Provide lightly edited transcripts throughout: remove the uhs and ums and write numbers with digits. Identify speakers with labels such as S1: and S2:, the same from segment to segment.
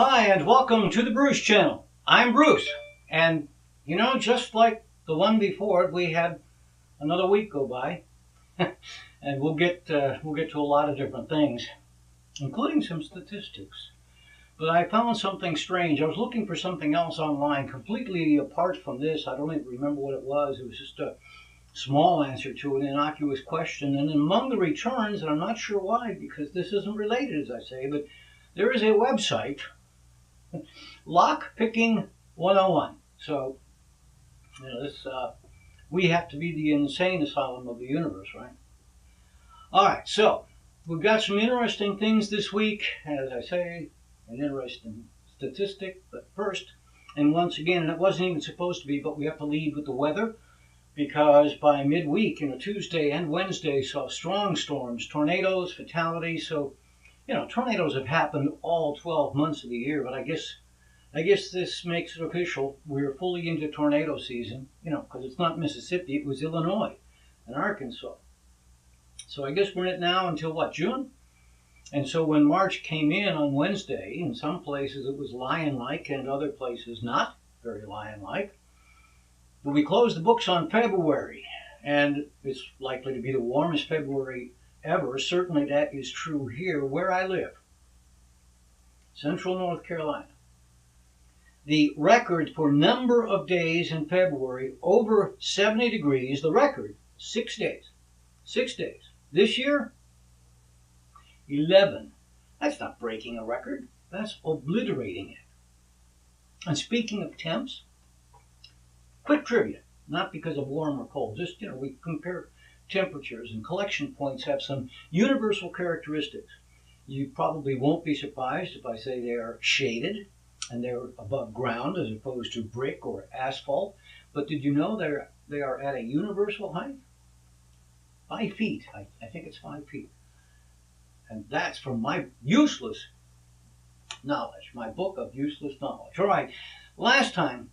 S1: Hi, and welcome to the Bruce Channel. I'm Bruce, and just like the one before it, we had another week go by, and we'll get to a lot of different things, including some statistics. But I found something strange. I was looking for something else online, completely apart from this. I don't even remember what it was. It was just a small answer to an innocuous question, and among the returns, and I'm not sure why, because this isn't related, as I say, but there is a website. Lock picking 101. So, this we have to be the insane asylum of the universe, right? All right, so we've got some interesting things this week. As I say, an interesting statistic. But first, and once again, and it wasn't even supposed to be, but we have to lead with the weather because by midweek, Tuesday and Wednesday saw strong storms, tornadoes, fatalities. So, tornadoes have happened all 12 months of the year, but I guess this makes it official. We're fully into tornado season, because it's not Mississippi, it was Illinois and Arkansas. So I guess we're in it now until what, June? And so when March came in on Wednesday, in some places it was lion-like and other places not very lion-like. But we closed the books on February, and it's likely to be the warmest February ever. Certainly that is true here where I live, Central North Carolina. The record for number of days in February over 70 degrees, the record, 6 days. 6 days. This year, 11. That's not breaking a record. That's obliterating it. And speaking of temps, quick trivia, not because of warm or cold, just, we compare temperatures, and collection points have some universal characteristics. You probably won't be surprised if I say they are shaded, and they're above ground as opposed to brick or asphalt. But did you know they are at a universal height? 5 feet. I think it's 5 feet. And that's from my useless knowledge, my book of useless knowledge. All right, last time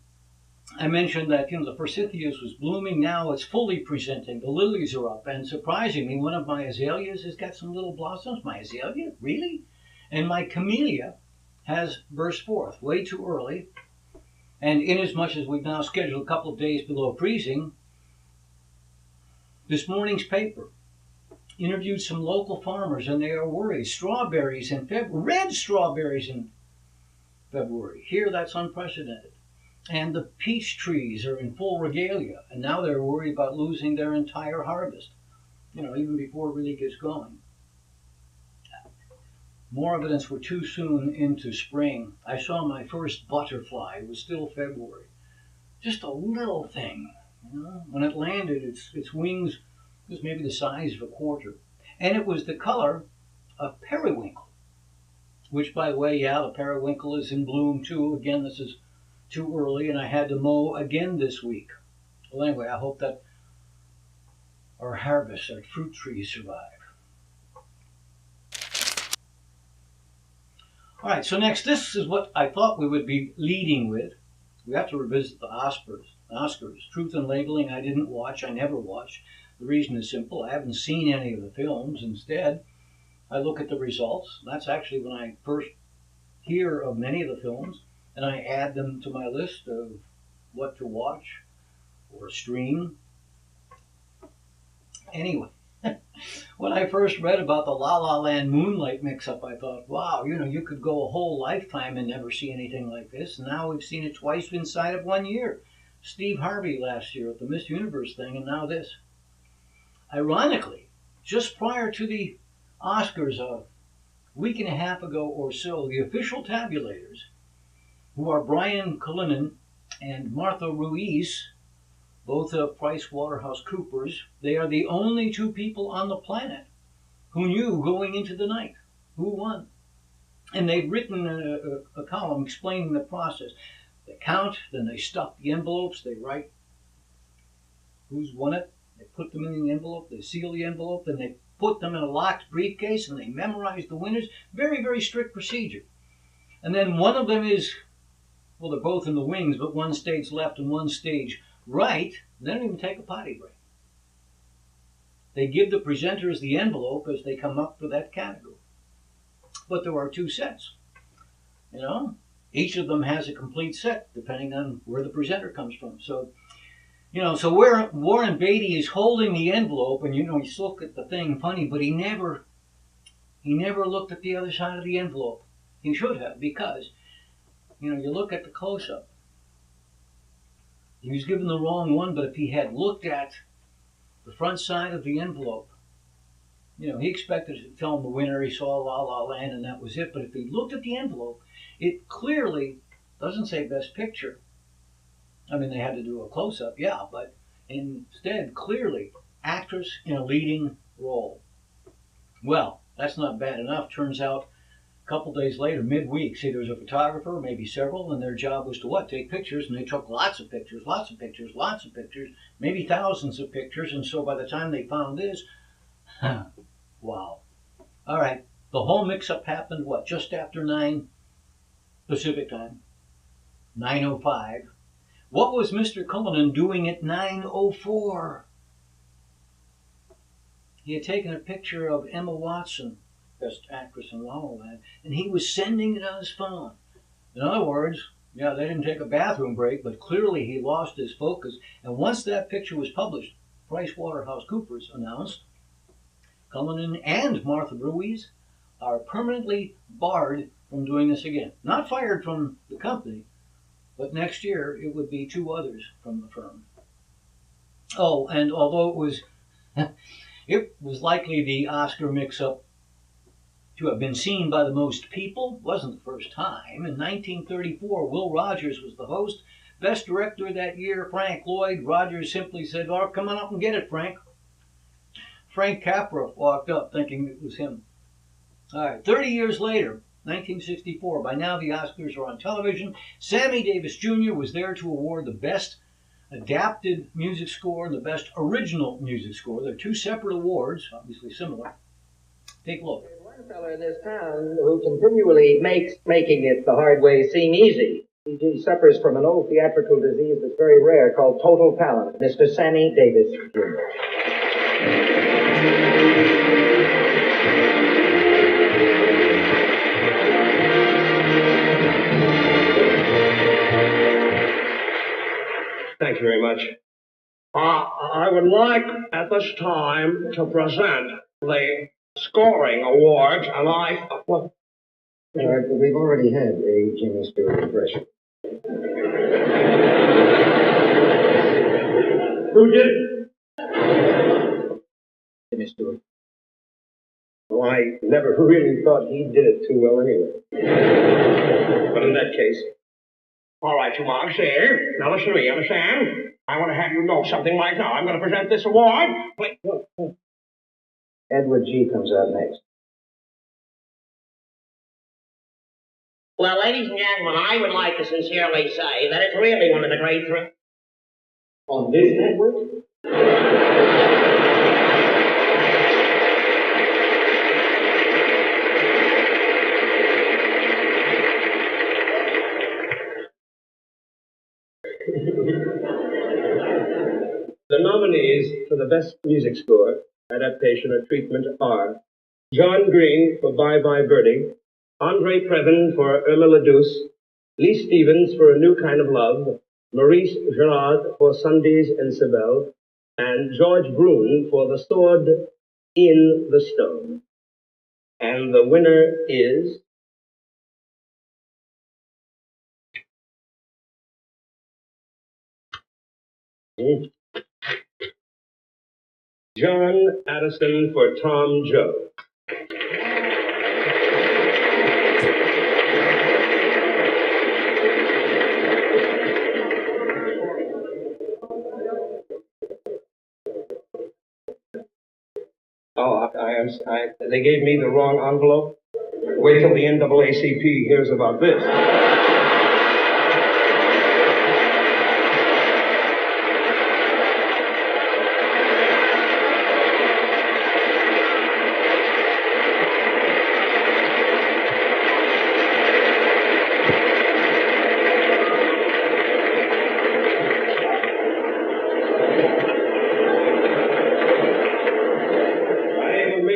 S1: I mentioned that the forsythias was blooming. Now it's fully presenting. The lilies are up, and surprisingly, one of my azaleas has got some little blossoms. My azalea? Really? And my camellia has burst forth way too early, and inasmuch as we've now scheduled a couple of days below freezing, this morning's paper interviewed some local farmers, and they are worried. Strawberries in February, red strawberries in February. Here, that's unprecedented. And the peach trees are in full regalia, and now they're worried about losing their entire harvest, even before it really gets going. More evidence we're too soon into spring. I saw my first butterfly. It was still February. Just a little thing. When it landed, its wings was maybe the size of a quarter. And it was the color of periwinkle, which, by the way, the periwinkle is in bloom too. Again, this is too early, and I had to mow again this week. Well, anyway, I hope that our harvest, our fruit trees survive. All right, so next, this is what I thought we would be leading with. We have to revisit the Oscars. Truth in Labeling, I didn't watch. I never watch. The reason is simple. I haven't seen any of the films. Instead, I look at the results. That's actually when I first hear of many of the films, and I add them to my list of what to watch or stream. Anyway, when I first read about the La La Land Moonlight mix-up, I thought, wow, you could go a whole lifetime and never see anything like this. And now we've seen it twice inside of 1 year. Steve Harvey last year at the Miss Universe thing, and now this. Ironically, just prior to the Oscars a week and a half ago or so, the official tabulators, who are Brian Cullinan and Martha Ruiz, both of PricewaterhouseCoopers, they are the only two people on the planet who knew going into the night who won. And they've written a column explaining the process. They count, then they stuff the envelopes, they write who's won it, they put them in the envelope, they seal the envelope, then they put them in a locked briefcase, and they memorize the winners. Very, very strict procedure. And then one of them is, well, they're both in the wings, but one stage left and one stage right. They don't even take a potty break. They give the presenters the envelope as they come up for that category. But there are two sets. You know, each of them has a complete set depending on where the presenter comes from. So so where Warren Beatty is holding the envelope, and he's look at the thing funny, but he never looked at the other side of the envelope. He should have, because you look at the close up. He was given the wrong one, but if he had looked at the front side of the envelope, he expected to tell him the winner. He saw La La Land, and that was it. But if he looked at the envelope, it clearly doesn't say Best Picture. I mean, they had to do a close up, yeah, but instead, clearly, actress in a leading role. Well, that's not bad enough. Turns out, a couple days later, midweek, see, there was a photographer, maybe several, and their job was to what? Take pictures, and they took lots of pictures, lots of pictures, lots of pictures, maybe thousands of pictures, and so by the time they found this, wow. All right, the whole mix-up happened, what, just after 9 Pacific time, 9:05. What was Mr. Cullinan doing at 9:04? He had taken a picture of Emma Watson, Best Actress in La La Land, and he was sending it on his phone. In other words, yeah, they didn't take a bathroom break, but clearly he lost his focus. And once that picture was published, PricewaterhouseCoopers announced Cullinan and Martha Ruiz are permanently barred from doing this again. Not fired from the company, but next year it would be 2 others from the firm. Oh, and although it was likely the Oscar mix-up to have been seen by the most people, wasn't the first time. In 1934, Will Rogers was the host. Best director that year, Frank Lloyd. Rogers simply said, "Oh, come on up and get it, Frank." Frank Capra walked up thinking it was him. All right, 30 years later, 1964. By now the Oscars are on television. Sammy Davis Jr. was there to award the Best Adapted Music Score and the Best Original Music Score. They're 2 separate awards, obviously similar. Take a look.
S2: There's one fellow in this town who continually makes making it the hard way seem easy. He suffers from an old theatrical disease that's very rare called total talent. Mr. Sammy Davis Jr.
S3: Thank you very much. I would like at this time to present the scoring award, and well,
S2: We've already had a Jimmy Stewart impression.
S3: Who did it?
S2: Jimmy Stewart.
S3: Well, I never really thought he did it too well anyway. But in that case, all right, you marks here. Now listen to me, understand? I want to have you know something right now. I'm going to present this award. Wait.
S2: Edward G. comes out next.
S4: Well, ladies and gentlemen, I would like to sincerely say that it's really one of the great thrills.
S2: On this network?
S3: The nominees for the Best Music Score, Adaptation, or Treatment are John Green for Bye Bye Birdie, Andre Previn for Irma la Douce, Lee Stevens for A New Kind of Love, Maurice Gerard for Sundays in Sibel, and George Brune for The Sword in the Stone. And the winner is John Addison for Tom Joad. Oh, they gave me the wrong envelope. Wait till the NAACP hears about this.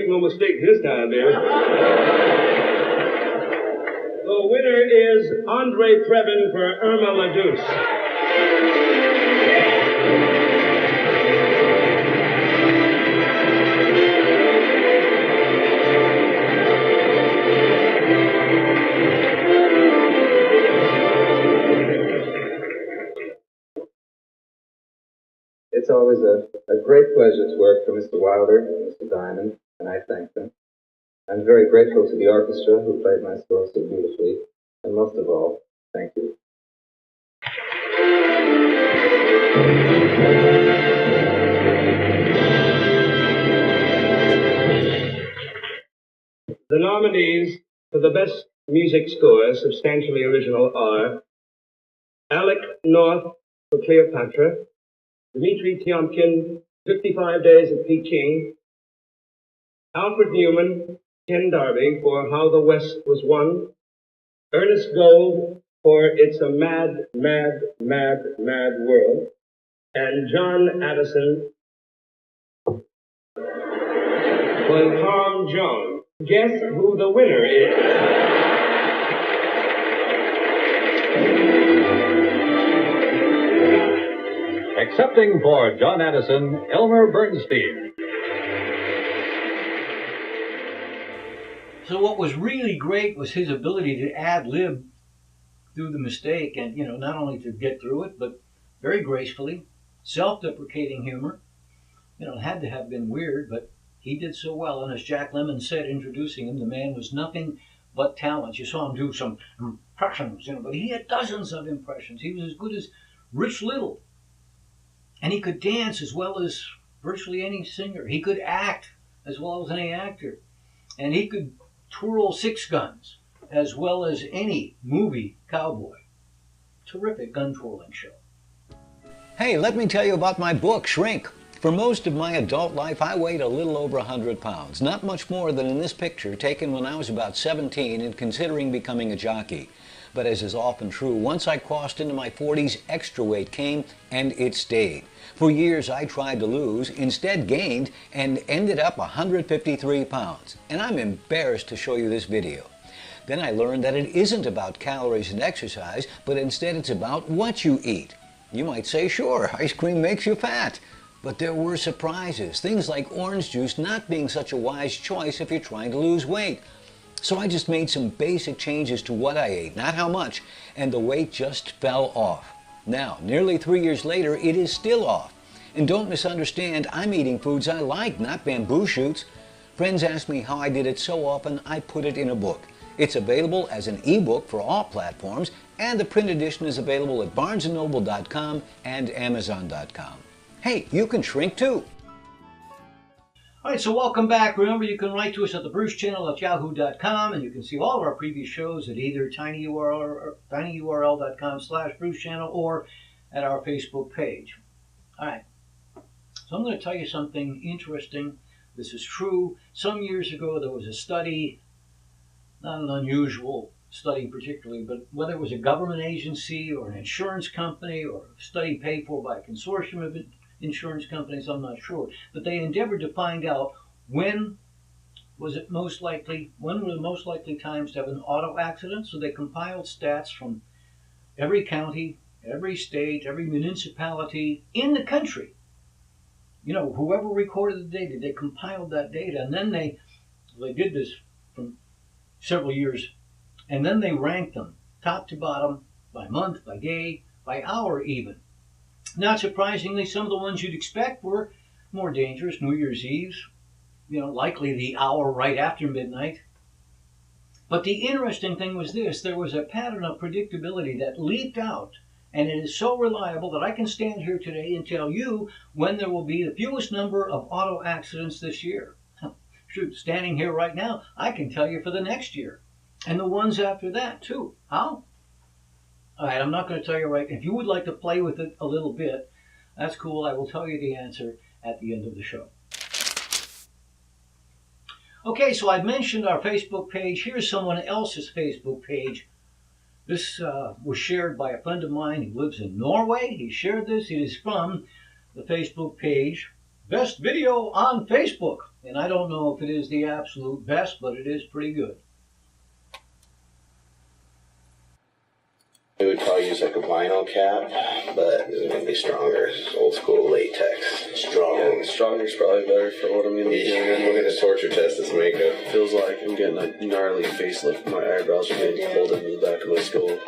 S3: No mistake this time, baby. The winner is Andre Previn for Irma La Douce.
S5: It's always a great pleasure to work for Mr. Wilder and Mr. Diamond, and I thank them. I'm very grateful to the orchestra who played my score so beautifully, and most of all, thank you.
S3: The nominees for the Best Music Score, substantially original, are Alec North for Cleopatra, Dmitri Tiomkin, 55 Days of Peking, Alfred Newman, Ken Darby for How the West Was Won, Ernest Gold for It's a Mad, Mad, Mad, Mad World, and John Addison for Tom Jones. Guess who the winner is?
S6: Accepting for John Addison, Elmer Bernstein.
S1: So what was really great was his ability to ad-lib through the mistake and, not only to get through it, but very gracefully, self-deprecating humor. It had to have been weird, but he did so well. And as Jack Lemmon said, introducing him, the man was nothing but talent. You saw him do some impressions, but he had dozens of impressions. He was as good as Rich Little. And he could dance as well as virtually any singer. He could act as well as any actor. And he could twirl six guns as well as any movie cowboy. Terrific gun twirling show.
S7: Hey, let me tell you about my book, Shrink. For most of my adult life, I weighed a little over 100 pounds. Not much more than in this picture taken when I was about 17 and considering becoming a jockey. But as is often true, once I crossed into my 40s, extra weight came and it stayed. For years I tried to lose, instead gained, and ended up 153 pounds. And I'm embarrassed to show you this video. Then I learned that it isn't about calories and exercise, but instead it's about what you eat. You might say, sure, ice cream makes you fat. But there were surprises, things like orange juice not being such a wise choice if you're trying to lose weight. So I just made some basic changes to what I ate, not how much, and the weight just fell off. Now, nearly 3 years later, it is still off. And don't misunderstand, I'm eating foods I like, not bamboo shoots. Friends ask me how I did it so often, I put it in a book. It's available as an ebook for all platforms, and the print edition is available at barnesandnoble.com and amazon.com. Hey, you can shrink too.
S1: All right, so welcome back. Remember, you can write to us at thebrucechannel@yahoo.com, and you can see all of our previous shows at either tinyurl.com/brucechannel or at our Facebook page. All right, so I'm going to tell you something interesting. This is true. Some years ago, there was a study, not an unusual study particularly, but whether it was a government agency or an insurance company or a study paid for by a consortium of insurance companies, I'm not sure. But they endeavored to find out when were the most likely times to have an auto accident. So they compiled stats from every county, every state, every municipality in the country. Whoever recorded the data, they compiled that data, and then they did this from several years, and then they ranked them top to bottom by month, by day, by hour even. Not surprisingly, some of the ones you'd expect were more dangerous. New Year's Eve, likely the hour right after midnight. But the interesting thing was this: there was a pattern of predictability that leaped out, and it is so reliable that I can stand here today and tell you when there will be the fewest number of auto accidents this year. Shoot, standing here right now, I can tell you for the next year, and the ones after that too. How? All right, I'm not going to tell you right. If you would like to play with it a little bit, that's cool. I will tell you the answer at the end of the show. Okay, so I've mentioned our Facebook page. Here's someone else's Facebook page. This was shared by a friend of mine who lives in Norway. He shared this. It is from the Facebook page, Best Video on Facebook. And I don't know if it is the absolute best, but it is pretty good.
S8: I'll use like a vinyl cap, but it's gonna be stronger. It's old school latex. Strong. Yeah, stronger's probably better for what I'm gonna be doing. We're gonna torture test this makeup. Feels like I'm getting a gnarly facelift. My eyebrows are getting folded in the back of my skull.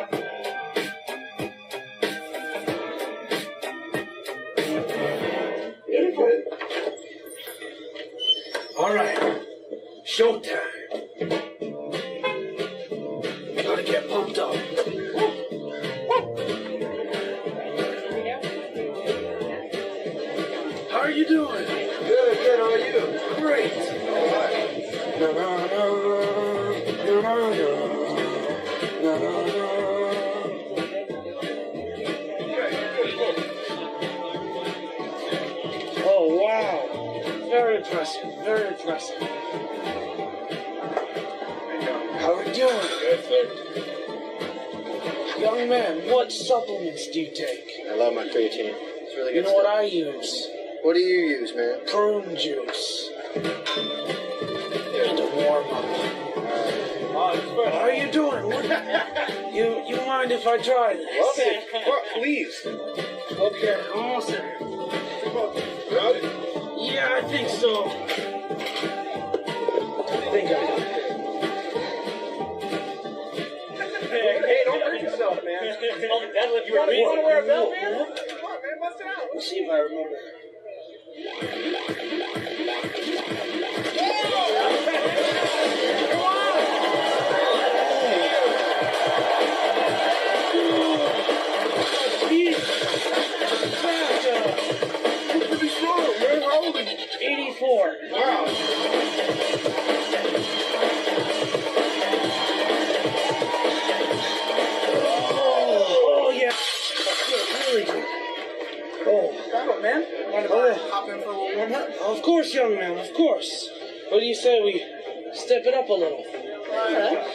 S8: Good. All right, showtime. Gotta get pumped up. How are you doing? Good, good. How are you? Great. All right. Oh, wow. Very impressive. Very impressive. How are we doing? Good, sir. Young man, what supplements do you take? I love my creatine. It's really good. You know what I use? What do you use, man? Prune juice. And a warm up. How are you doing? you mind if I try this? Love it. Please. Okay, almost there. Got it? Yeah, I think so. I think I got it. Hey, don't hurt yourself, man. You want to wear a belt, man? Come on, man, bust it out. Let's see if I remember. You're pretty strong, man. How old are you? 84. Wow. Oh, yeah. That's good, really good. Oh, man. Want to hop in for a little warm-up? Of course, young man, of course. What do you say we step it up a little? All right.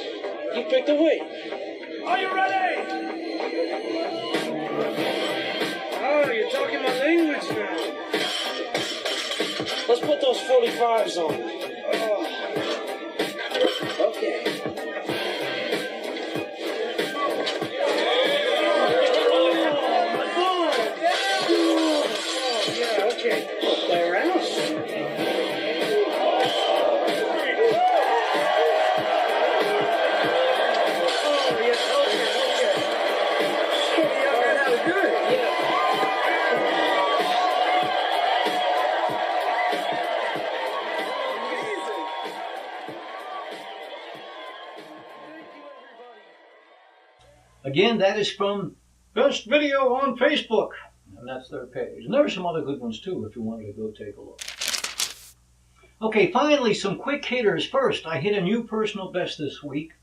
S8: You pick the weight. Are you ready? Oh, you're talking my language now. Let's put those 45s on. Oh. Okay. Okay, play around. Oh, yeah, okay. Yeah, that was good. Yeah. Amazing.
S1: Again, that is from Best Video on Facebook. And that's their page. And there are some other good ones too if you wanted to go take a look. Okay, finally, some quick hitters. First, I hit a new personal best this week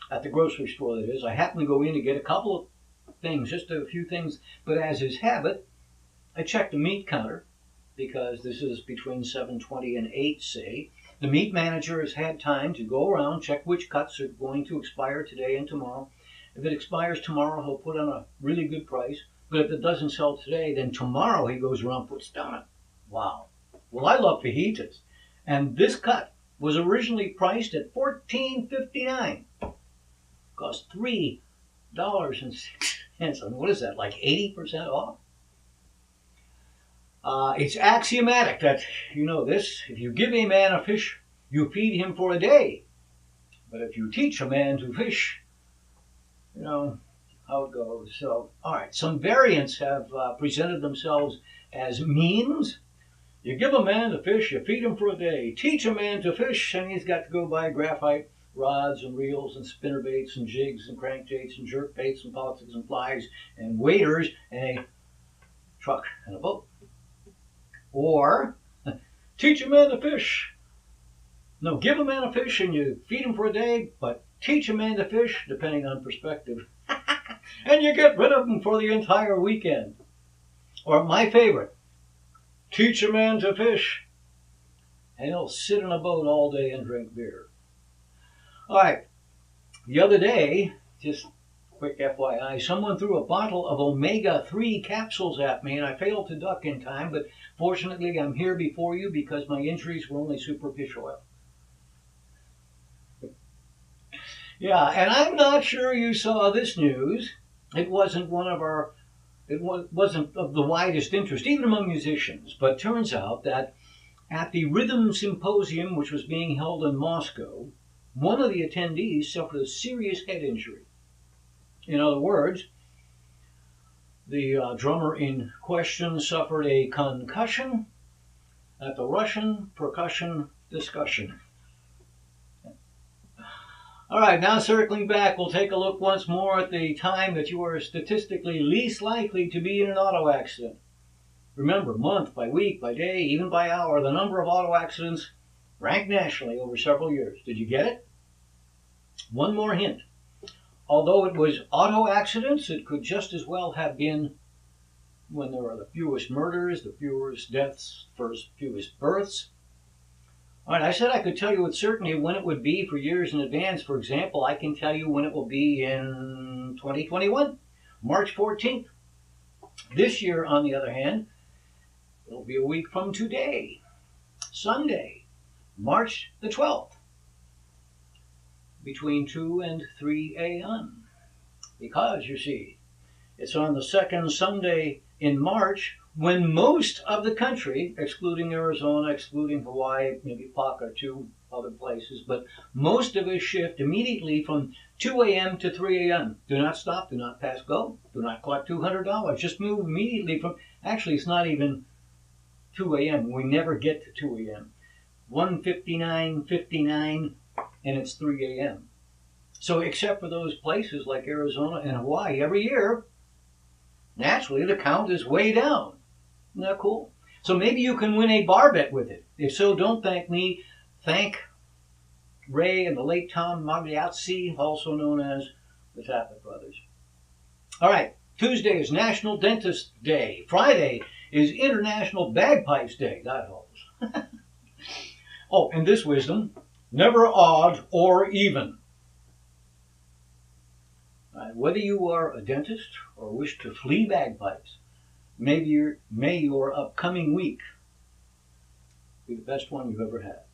S1: at the grocery store, that is. I happened to go in to get a couple of things, just a few things, but as is habit, I checked the meat counter because this is between 7:20 and 8, say. The meat manager has had time to go around, check which cuts are going to expire today and tomorrow. If it expires tomorrow, he'll put on a really good price. But if it doesn't sell today, then tomorrow he goes around and puts down a, wow. Well, I love fajitas. And this cut was originally priced at $14.59. Cost $3.06. And what is that, like 80% off? It's axiomatic that, you know this, if you give a man a fish, you feed him for a day. But if you teach a man to fish, you know how it goes. So, all right, some variants have presented themselves as memes. You give a man a fish, you feed him for a day. Teach a man to fish, and he's got to go buy graphite rods and reels and spinner baits and jigs and crankbaits and jerk baits and politics and flies and waders and a truck and a boat. Or teach a man to fish. No, give a man a fish and you feed him for a day, but teach a man to fish, depending on perspective, and you get rid of him for the entire weekend. Or my favorite, teach a man to fish, and he'll sit in a boat all day and drink beer. All right, the other day, just quick FYI, someone threw a bottle of omega-3 capsules at me, and I failed to duck in time, but fortunately I'm here before you because my injuries were only superficial. Yeah, and I'm not sure you saw this news. it wasn't wasn't of the widest interest, even among musicians. But turns out that at the Rhythm Symposium, which was being held in Moscow, one of the attendees suffered a serious head injury. In other words, the drummer in question suffered a concussion at the Russian percussion discussion. All right, now circling back, we'll take a look once more at the time that you are statistically least likely to be in an auto accident. Remember, month by week, by day, even by hour, the number of auto accidents ranked nationally over several years. Did you get it? One more hint. Although it was auto accidents, it could just as well have been when there are the fewest murders, the fewest deaths, fewest births. All right, I said I could tell you with certainty when it would be for years in advance. For example, I can tell you when it will be in 2021, March 14th. This year, on the other hand, it'll be a week from today, Sunday, March the 12th, between 2 and 3 a.m. Because, you see, it's on the second Sunday in March when most of the country, excluding Arizona, excluding Hawaii, maybe Paca, 2 other places, but most of us shift immediately from 2 a.m. to 3 a.m. Do not stop, do not pass go, do not collect $200. Just move immediately from, actually it's not even 2 a.m. We never get to 2 a.m. 1:59:59 and it's 3 a.m. So except for those places like Arizona and Hawaii, every year, naturally the count is way down. Isn't that cool? So maybe you can win a bar bet with it. If so, don't thank me. Thank Ray and the late Tom Magliazzi, also known as the Tappet Brothers. All right, Tuesday is National Dentist Day. Friday is International Bagpipes Day. God helps. Oh, and this wisdom, never odd or even. Whether you are a dentist or wish to flee bagpipes, may your upcoming week be the best one you've ever had.